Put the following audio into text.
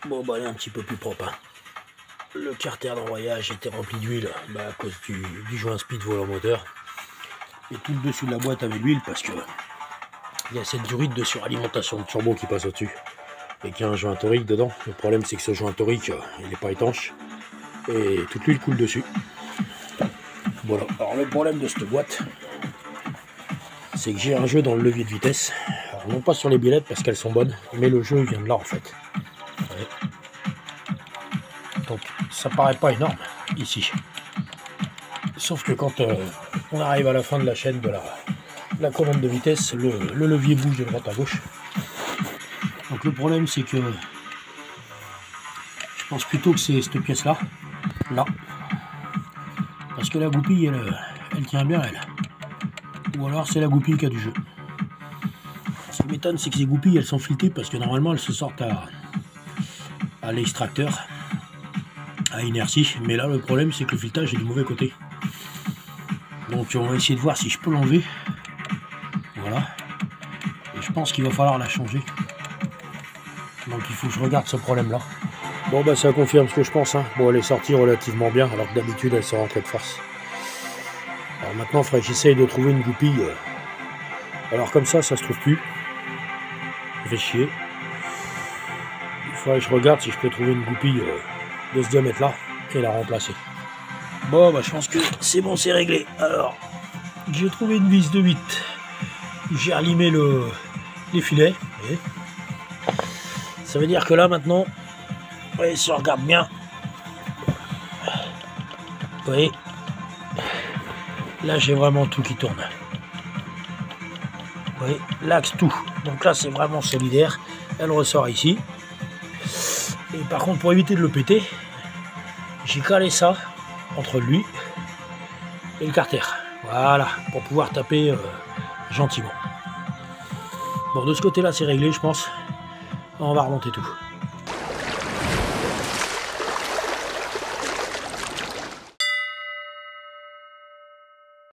Bon bah elle est un petit peu plus propre. Hein. Le carter d'envoyage était rempli d'huile à cause du joint speed volant moteur. Et tout le dessus de la boîte avait l'huile parce que il y a cette durite de suralimentation de turbo qui passe au-dessus. Et qu'il y a un joint torique dedans. Le problème c'est que ce joint torique il n'est pas étanche. Et toute l'huile coule dessus. Voilà. Alors le problème de cette boîte, c'est que j'ai un jeu dans le levier de vitesse. Alors, non pas sur les biellettes parce qu'elles sont bonnes, mais le jeu vient de là en fait. Ouais. Donc ça paraît pas énorme ici. Sauf que quand on arrive à la fin de la chaîne de la commande de vitesse, le levier bouge de droite à gauche. Donc le problème c'est que je pense plutôt que c'est cette pièce là, parce que la goupille elle tient bien elle. Ou alors c'est la goupille qui a du jeu. Ce qui m'étonne c'est que ces goupilles elles sont filetées parce que normalement elles se sortent à l'extracteur, à inertie, mais là le problème c'est que le filetage est du mauvais côté. Donc on va essayer de voir si je peux l'enlever. Voilà. Et je pense qu'il va falloir la changer. Donc il faut que je regarde ce problème là. Bon bah ça confirme ce que je pense. Hein. Bon elle est sortie relativement bien alors que d'habitude elle se rentrait de force. Alors maintenant il faudrait que j'essaye de trouver une goupille. Alors comme ça se trouve plus. Ça fait chier. Il faudrait que je regarde si je peux trouver une goupille de ce diamètre là et la remplacer. Bon bah je pense que c'est bon, c'est réglé. Alors j'ai trouvé une vis de 8. J'ai relimé les filets. Et ça veut dire que là maintenant, oui, si on regarde bien, vous voyez, là j'ai vraiment tout qui tourne. Vous voyez, l'axe tout. Donc là c'est vraiment solidaire. Elle ressort ici. Et par contre pour éviter de le péter, j'ai calé ça entre lui et le carter. Voilà, pour pouvoir taper gentiment. Bon, de ce côté-là, c'est réglé, je pense. On va remonter tout.